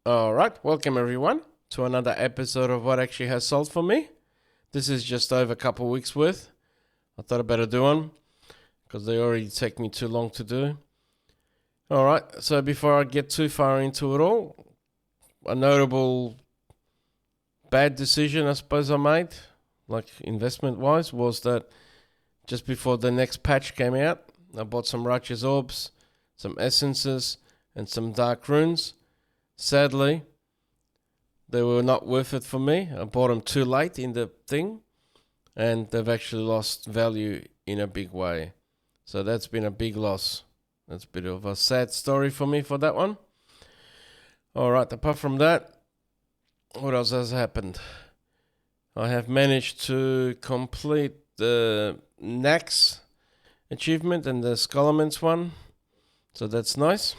Alright, welcome everyone to another episode of what actually has sold for me. This is just over a couple of weeks worth. I thought I'd better do one because they already take me too long to do. Alright, so before I get too far into it all, a notable bad decision I suppose I made, like investment wise, was that just before the next patch came out, I bought some Righteous Orbs, some Essences, and some Dark Runes. Sadly, they were not worth it for me. I bought them too late in the thing, and they've actually lost value in a big way. So that's been a big loss. That's a bit of a sad story for me for that one. Alright, apart from that, what else has happened? I have managed to complete the Nax achievement and the Skullman's one. So that's nice.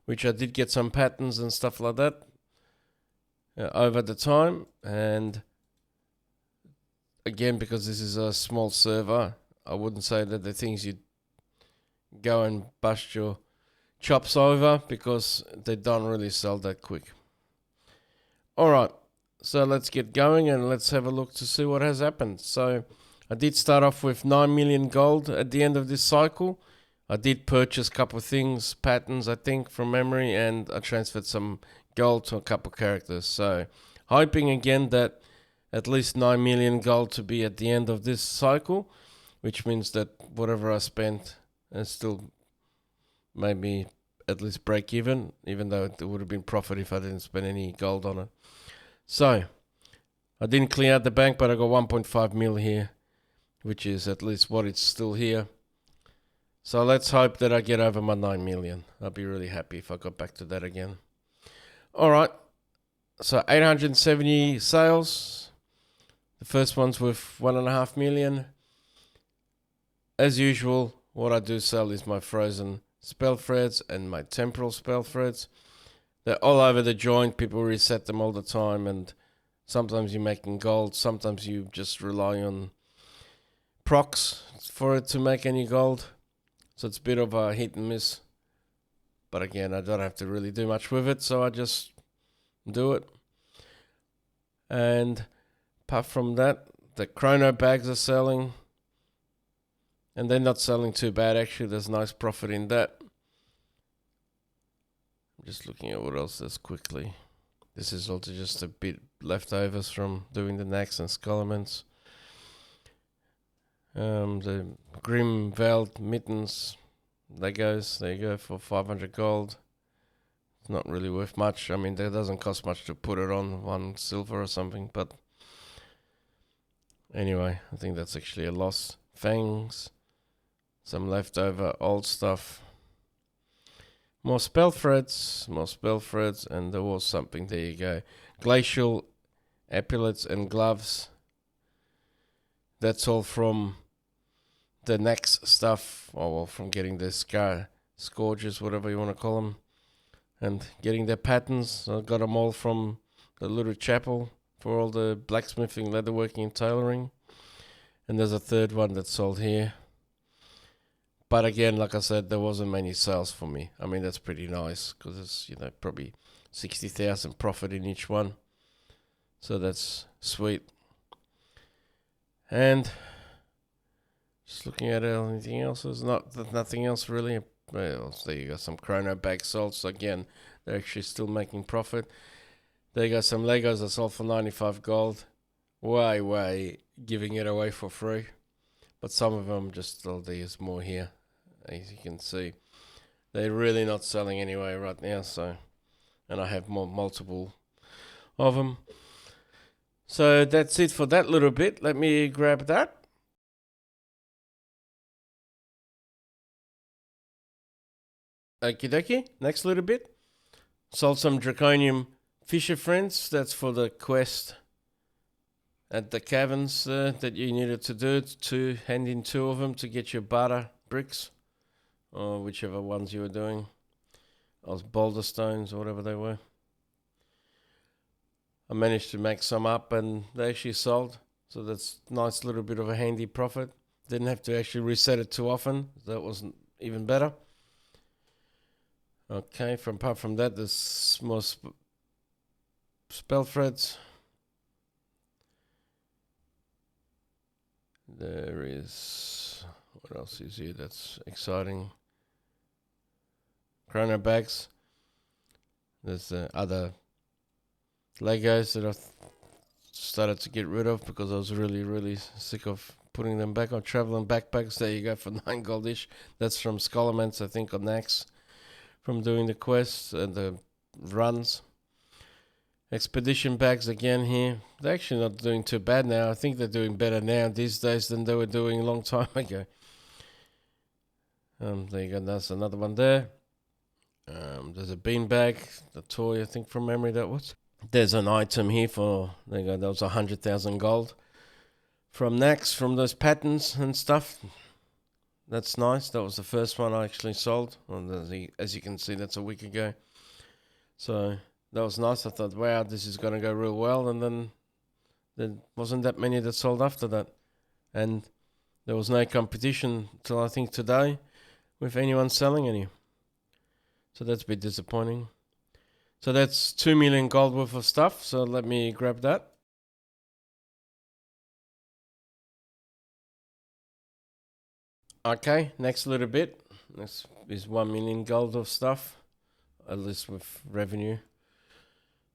Which I did get some patterns and stuff like that over the time. And again, because this is a small server, I wouldn't say that the things you go and bust your chops over, because they don't really sell that quick. Alright, so let's get going and let's have a look to see what has happened. So I did start off with 9 million gold at the end of this cycle. I did purchase a couple of things, patterns I think from memory, and I transferred some gold to a couple of characters. So hoping again that at least 9 million gold to be at the end of this cycle, which means that whatever I spent is still maybe at least break even though it would have been profit if I didn't spend any gold on it. So I didn't clear out the bank, but I got 1.5 mil here, which is at least what it's still here. So let's hope that I get over my 9 million. I'll be really happy if I got back to that again. Alright, so 870 sales. The first one's with 1.5 million. As usual, what I do sell is my frozen spell threads and my temporal spell threads. They're all over the joint. People reset them all the time, and sometimes you're making gold, sometimes you just rely on procs for it to make any gold. So it's a bit of a hit and miss. But again, I don't have to really do much with it, so I just do it. And apart from that, the chrono bags are selling. And they're not selling too bad, actually. There's nice profit in that. I'm just looking at what else there's quickly. This is also just a bit leftovers from doing the Nax and Skullmans. The Grim Veiled Mittens, there you go for 500 gold. It's not really worth much. I mean, that doesn't cost much to put it on, 1 silver or something, but anyway, I think that's actually a loss. Fangs, some leftover old stuff. More spell threads, and there was something, there you go. Glacial epaulets and gloves. That's all from the next stuff, from getting the scourges, whatever you want to call them, and getting their patterns. I got them all from the little chapel for all the blacksmithing, leatherworking, and tailoring. And there's a third one that's sold here. But again, like I said, there wasn't many sales for me. I mean, that's pretty nice because it's, probably 60,000 profit in each one. So that's sweet. And just looking at anything else, there's nothing else really. Well, there you go, some chrono bags sold. So again, they're actually still making profit. There you go, some Legos I sold for 95 gold. Way giving it away for free. But some of them just still, there's more here, as you can see. They're really not selling anyway right now. So, and I have multiple of them. So that's it for that little bit. Let me grab that. Okie dokie. Next little bit. Sold some Draconium Fisher Friends. That's for the quest at the caverns that you needed to do. To hand in 2 of them to get your barter bricks. Or whichever ones you were doing. Or boulder stones or whatever they were. I managed to make some up and they actually sold. So that's a nice little bit of a handy profit. Didn't have to actually reset it too often. That wasn't even better. Okay, apart from that, there's more spell threads. There is, what else is here that's exciting? Chrono bags. There's other Legos that I've started to get rid of because I was really sick of putting them back on. Traveling backpacks, there you go, for 9 gold each. That's from Scholarmans, I think, on Nax, from doing the quests and the runs. Expedition bags again here. They're actually not doing too bad now. I think they're doing better now these days than they were doing a long time ago. There you go, that's another one there. There's a beanbag, the toy, I think from memory that was. There's an item here for, there you go, that was 100,000 gold. From Nax, from those patterns and stuff. That's nice. That was the first one I actually sold. As you can see, that's a week ago. So that was nice. I thought, wow, this is going to go real well. And then there wasn't that many that sold after that. And there was no competition till I think today with anyone selling any. So that's a bit disappointing. So that's 2 million gold worth of stuff. So let me grab that. Okay, next little bit. This is 1 million gold of stuff, at least with revenue.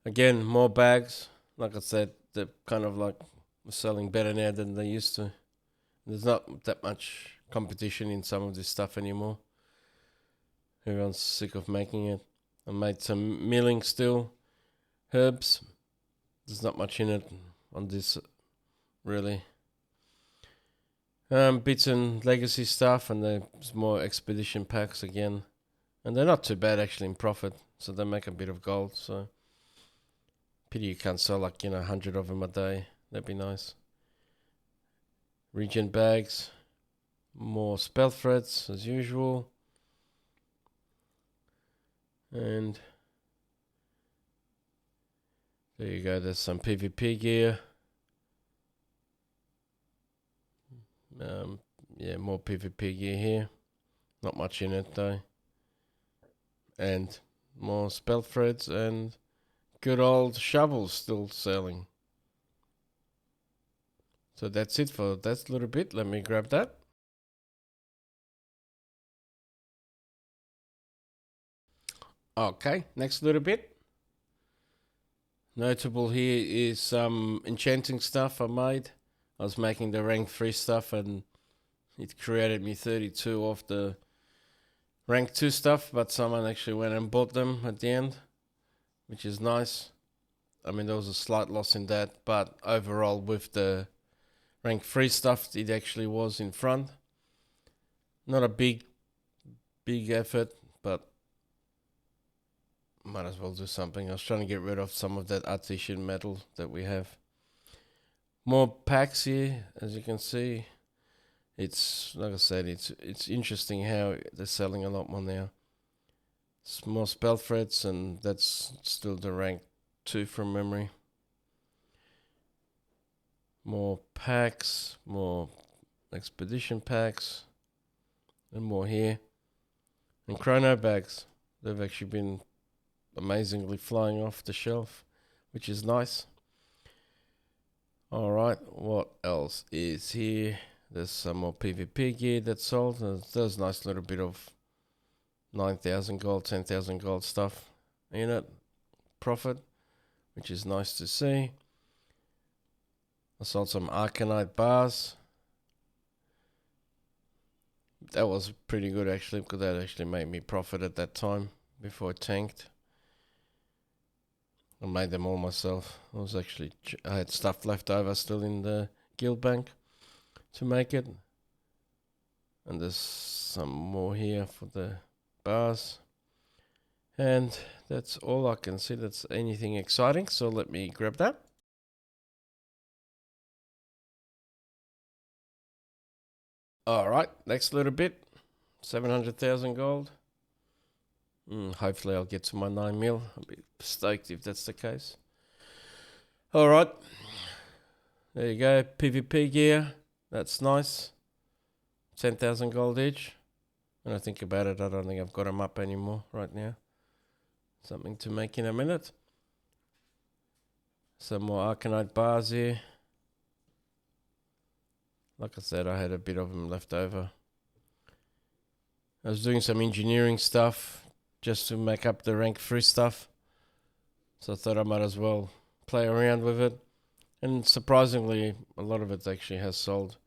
Again, more bags. Like I said, they're kind of like selling better now than they used to. There's not that much competition in some of this stuff anymore. Everyone's sick of making it. I made some milling still. Herbs. There's not much in it on this, really. Bits and legacy stuff, and there's more expedition packs again. And they're not too bad actually in profit, so they make a bit of gold. So pity you can't sell 100 of them a day. That'd be nice. Regent bags, more spell threads as usual, and there you go. There's some PvP gear. Yeah, more PvP gear here. Not much in it though. And more spell threads and good old shovels still selling. So that's it for that little bit. Let me grab that. Okay, next little bit. Notable here is some enchanting stuff I made. I was making the rank 3 stuff and it created me 32 off the rank 2 stuff, but someone actually went and bought them at the end, which is nice. I mean, there was a slight loss in that, but overall with the rank 3 stuff, it actually was in front. Not a big effort, but might as well do something. I was trying to get rid of some of that artisan metal that we have. More packs here, as you can see. It's, like I said, it's interesting how they're selling a lot more now. It's more spell threads, and that's still the rank 2 from memory. More packs, more expedition packs, and more here. And chrono bags. They've actually been amazingly flying off the shelf, which is nice. Alright, what else is here? There's some more PvP gear that's sold. There's a nice little bit of 9,000 gold, 10,000 gold stuff in it. Profit, which is nice to see. I sold some Arcanite bars. That was pretty good actually, because that actually made me profit at that time before it tanked. I made them all myself. I had stuff left over still in the guild bank to make it. And there's some more here for the bars. And that's all I can see that's anything exciting, so let me grab that. Alright, next little bit. 700,000 gold. Hopefully I'll get to my 9 mil. I'll be stoked if that's the case. Alright. There you go. PvP gear. That's nice. 10,000 gold each. When I think about it, I don't think I've got them up anymore right now. Something to make in a minute. Some more Arcanite bars here. Like I said, I had a bit of them left over. I was doing some engineering stuff just to make up the rank 3 stuff. So I thought I might as well play around with it. And surprisingly, a lot of it actually has sold.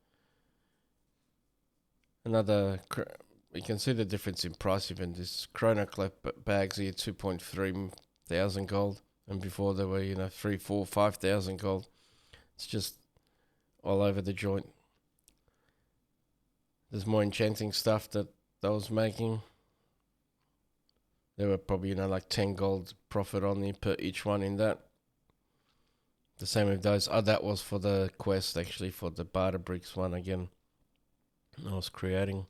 You can see the difference in price even. This Chronoclap bags here, 2.3 thousand gold. And before they were, 3, 4, 5,000 gold. It's just all over the joint. There's more enchanting stuff that I was making. There were probably, like 10 gold profit on me per each one in that. The same with those. Oh, that was for the quest, actually, for the barter bricks one again. I was creating.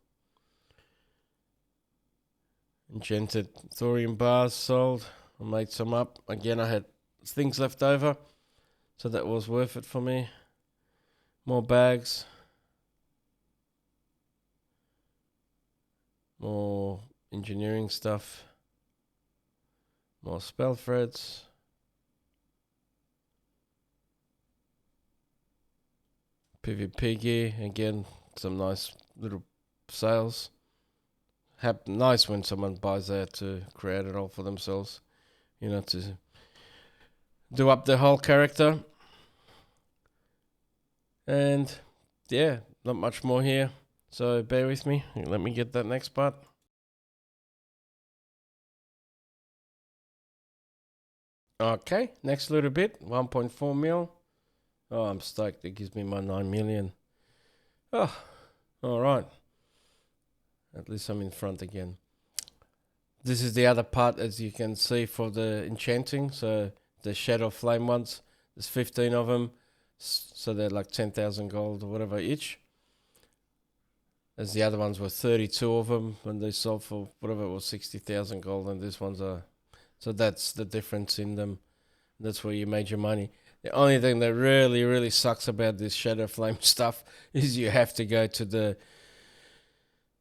Enchanted thorium bars sold. I made some up. Again, I had things left over, so that was worth it for me. More bags. More engineering stuff. More spell threads. PvP gear. Again, some nice little sales. Nice when someone buys that to create it all for themselves. To do up the whole character. And yeah, not much more here. So bear with me. Let me get that next part. Okay, next little bit. 1.4 mil. Oh, I'm stoked. It gives me my 9 million. Oh, alright. At least I'm in front again. This is the other part, as you can see, for the enchanting. So the Shadow Flame ones, there's 15 of them. So they're like 10,000 gold or whatever each. As the other ones were 32 of them when they sold for whatever it was, 60,000 gold. And these ones are... So that's the difference in them. That's where you made your money. The only thing that really, really sucks about this Shadow Flame stuff is you have to go to the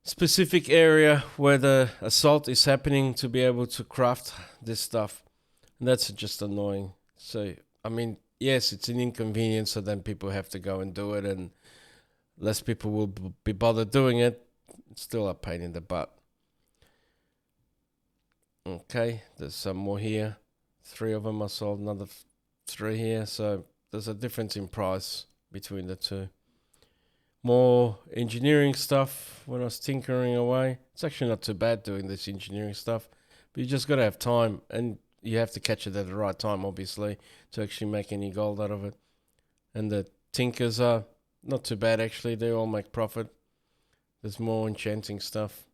specific area where the assault is happening to be able to craft this stuff. And that's just annoying. So, I mean, yes, it's an inconvenience, so then people have to go and do it, and less people will be bothered doing it. It's still a pain in the butt. Okay, there's some more here. 3 of them I sold, another 3 here. So there's a difference in price between the two. More engineering stuff when I was tinkering away. It's actually not too bad doing this engineering stuff, but you just got to have time, and you have to catch it at the right time, obviously, to actually make any gold out of it. And the tinkers are not too bad, actually. They all make profit. There's more enchanting stuff.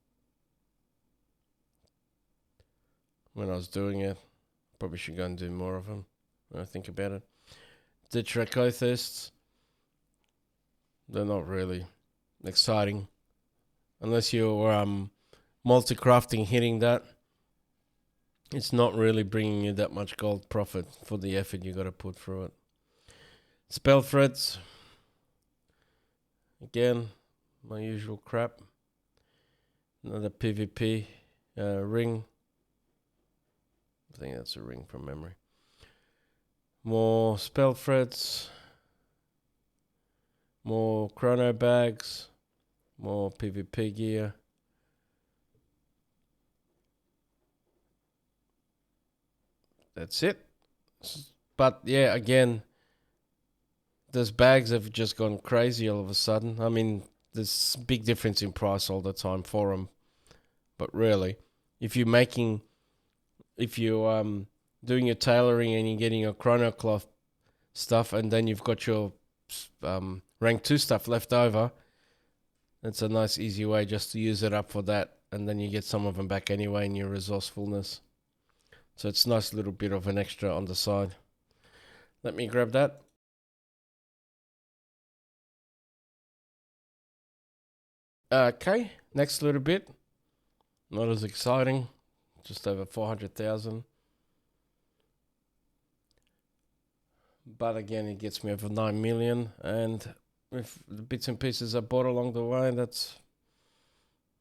When I was doing it, probably should go and do more of them when I think about it. The Dracothists, they're not really exciting unless you're multi-crafting, hitting that. It's not really bringing you that much gold profit for the effort you got to put through it. Spell threads, again, my usual crap. Another PvP ring. I think that's a ring from memory. More spell threads. More chrono bags. More PvP gear. That's it. But yeah, again, those bags have just gone crazy all of a sudden. I mean, there's big difference in price all the time for them. But really, if you're doing your tailoring and you're getting your chrono cloth stuff, and then you've got your rank 2 stuff left over, it's a nice easy way just to use it up for that, and then you get some of them back anyway in your resourcefulness. So it's a nice little bit of an extra on the side. Let me grab that. Okay, next little bit. Not as exciting. Just over 400,000. But again, it gets me over 9 million. And with the bits and pieces I bought along the way, that's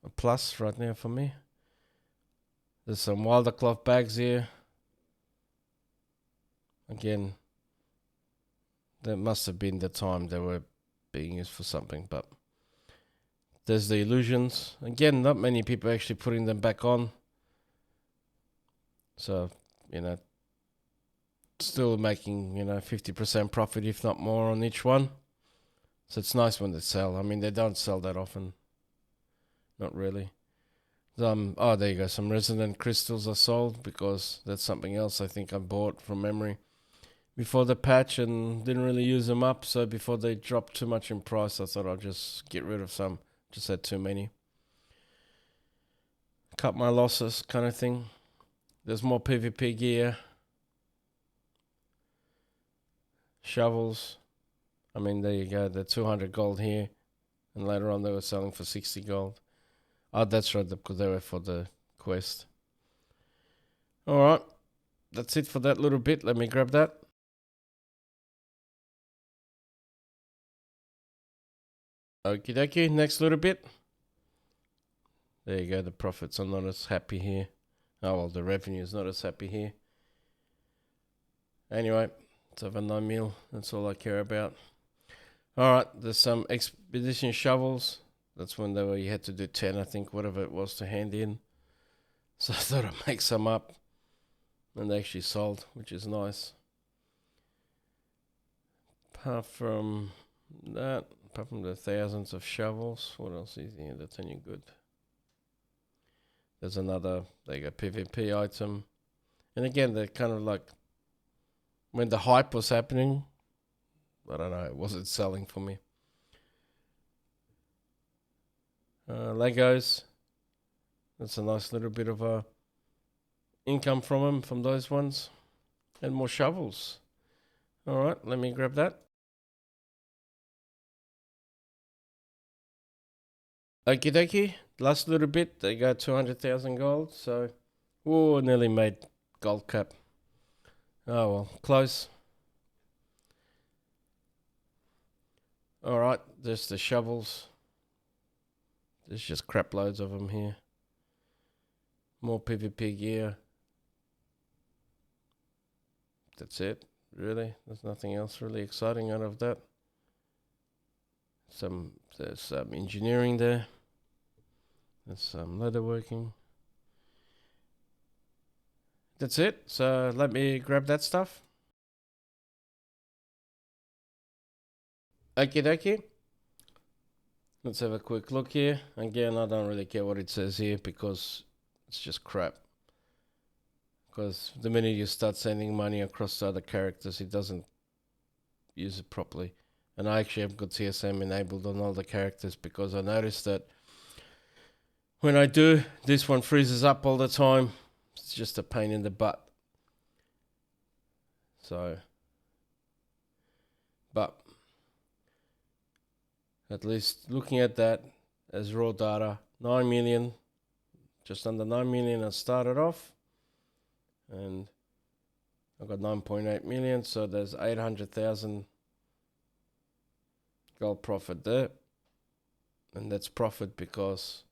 a plus right now for me. There's some wilder cloth bags here. Again, that must have been the time they were being used for something, but there's the illusions. Again, not many people actually putting them back on. So, still making, 50% profit, if not more, on each one. So it's nice when they sell. I mean, they don't sell that often. Not really. Oh, there you go. Some resonant crystals are sold because that's something else I think I bought from memory before the patch and didn't really use them up. So before they dropped too much in price, I thought I'll just get rid of some. Just had too many. Cut my losses kind of thing. There's more PvP gear. Shovels. I mean, there you go. The 200 gold here. And later on they were selling for 60 gold. Oh, that's right, because they were for the quest. Alright. That's it for that little bit. Let me grab that. Okie dokie. Next little bit. There you go. The profits are not as happy here. Oh, well, the revenue is not as happy here. Anyway, it's over 9 mil. That's all I care about. Alright, there's some expedition shovels. That's when you had to do 10, I think, whatever it was to hand in. So I thought I'd make some up. And they actually sold, which is nice. Apart from that, apart from the thousands of shovels, what else is here that's any good? There's another, there you go, PvP item. And again, they're kind of like, when the hype was happening, I don't know, it wasn't selling for me. Legos. That's a nice little bit of income from them, from those ones. And more shovels. Alright, let me grab that. Okie dokie. Last little bit, they got 200,000 gold. So, nearly made gold cap. Oh well, close. Alright, there's the shovels. There's just crap loads of them here. More PvP gear. That's it, really. There's nothing else really exciting out of that. There's some engineering there. There's some leatherworking. That's it. So let me grab that stuff. Okie dokie. Let's have a quick look here. Again, I don't really care what it says here because it's just crap. Because the minute you start sending money across to other characters, it doesn't use it properly. And I actually have got CSM enabled on all the characters because I noticed that when I do, this one freezes up all the time. It's just a pain in the butt. So, but at least looking at that as raw data, 9 million, just under 9 million I started off. And I got 9.8 million, so there's 800,000 gold profit there. And that's profit because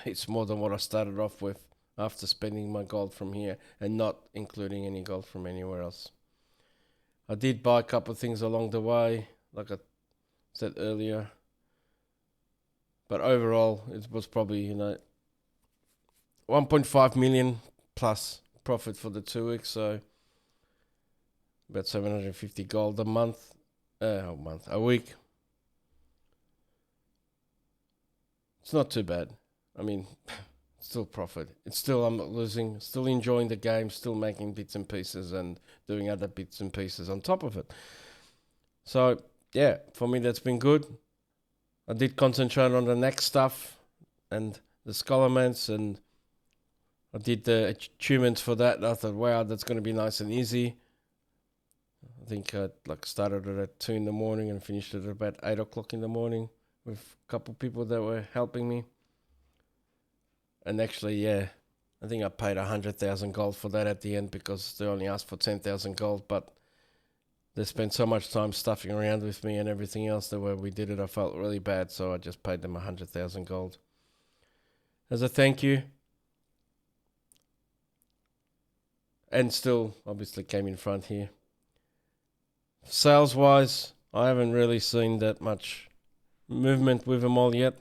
it's more than what I started off with after spending my gold from here and not including any gold from anywhere else. I did buy a couple of things along the way, like I said earlier. But overall, it was probably, 1.5 million plus profit for the 2 weeks, so about 750 gold a week. It's not too bad. I mean, still profit. It's still, I'm not losing, still enjoying the game, still making bits and pieces and doing other bits and pieces on top of it. So, yeah, for me that's been good. I did concentrate on the next stuff and the Scholarments, and I did the achievements for that. And I thought, wow, that's going to be nice and easy. I think I started it at 2 in the morning and finished it at about 8 o'clock in the morning with a couple of people that were helping me. And actually, yeah, I think I paid 100,000 gold for that at the end because they only asked for 10,000 gold, but they spent so much time stuffing around with me and everything else that when we did it, I felt really bad, so I just paid them 100,000 gold as a thank you. and still obviously came in front here. Sales wise, I haven't really seen that much movement with them all yet.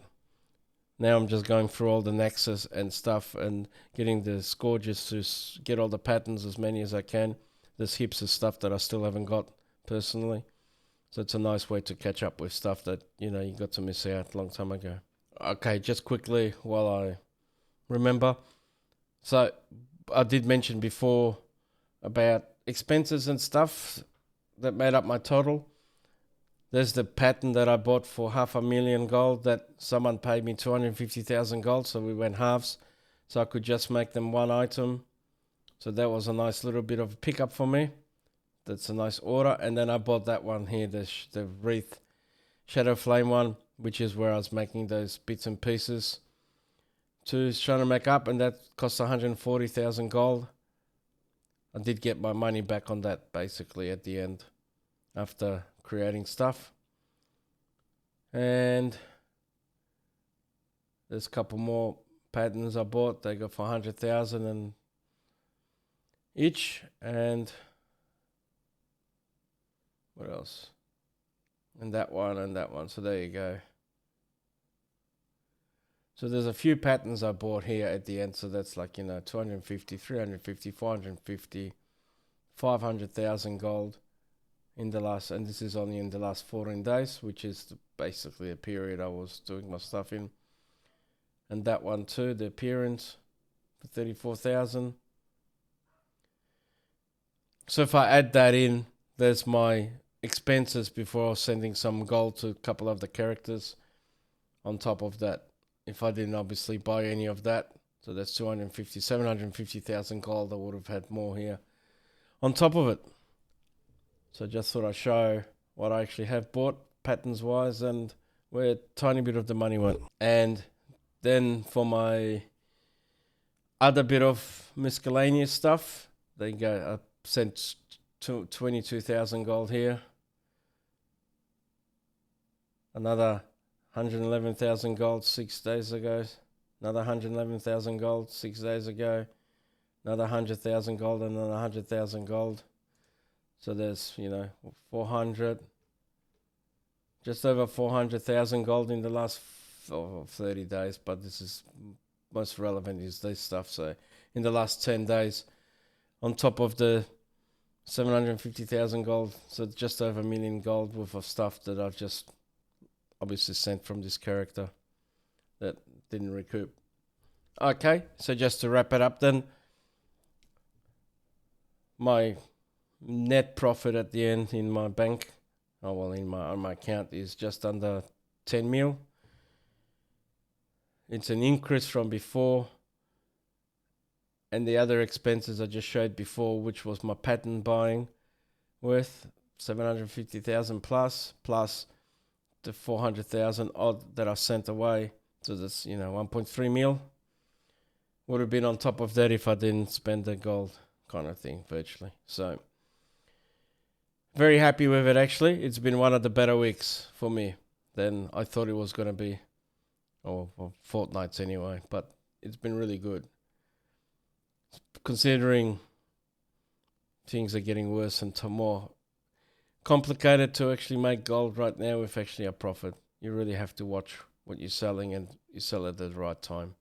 Now I'm just going through all the nexus and stuff and getting the scourges to get all the patterns, as many as I can. There's heaps of stuff that I still haven't got personally. So it's a nice way to catch up with stuff that, you got to miss out a long time ago. Okay, just quickly while I remember. So I did mention before about expenses and stuff that made up my total. There's the pattern that I bought for 500,000 gold that someone paid me 250,000 gold, so we went halves, so I could just make them one item. So that was a nice little bit of a pickup for me. That's a nice order. And then I bought that one here, the Wreath Shadow Flame one, which is where I was making those bits and pieces to trying to make up, and that cost 140,000 gold. I did get my money back on that basically at the end after creating stuff. And there's a couple more patterns I bought. They go for 100,000 and each. And what else? And that one and that one. So there you go. So there's a few patterns I bought here at the end. So that's like, 250, 350, 450, 500,000 gold in the last, and this is only in the last 14 days, which is basically a period I was doing my stuff in. And that one too, the appearance for 34,000. So if I add that in, there's my expenses before sending some gold to a couple of the characters on top of that. If I didn't obviously buy any of that, so that's 750,000 gold. I would have had more here on top of it. So just thought I'd show what I actually have bought patterns wise and where a tiny bit of the money went. And then for my other bit of miscellaneous stuff, there you go. I sent 22,000 gold here. Another 111,000 gold 6 days ago. Another 111,000 gold 6 days ago. Another 100,000 gold and another 100,000 gold. So there's, 400, just over 400,000 gold in the last 30 days. But this is most relevant is this stuff. So in the last 10 days, on top of the 750,000 gold, so just over 1 million gold worth of stuff that I've just obviously sent from this character that didn't recoup. Okay, so just to wrap it up then, my net profit at the end in my bank, on my account, is just under 10 mil. It's an increase from before, and the other expenses I just showed before, which was my pattern buying worth 750,000 plus the 400,000 odd that I sent away. So that's 1.3 mil would have been on top of that if I didn't spend the gold, kind of thing, virtually. So very happy with it, actually. It's been one of the better weeks for me than I thought it was going to be, or fortnights anyway, but it's been really good. Considering things are getting worse and more complicated to actually make gold right now with actually a profit. You really have to watch what you're selling and you sell it at the right time.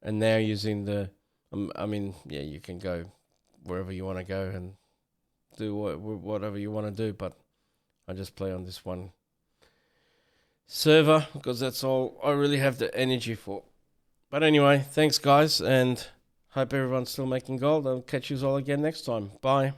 And now using you can go wherever you want to go and do whatever you want to do, but I just play on this one server because that's all I really have the energy for. But anyway, thanks guys, and hope everyone's still making gold. I'll catch you all again next time. Bye.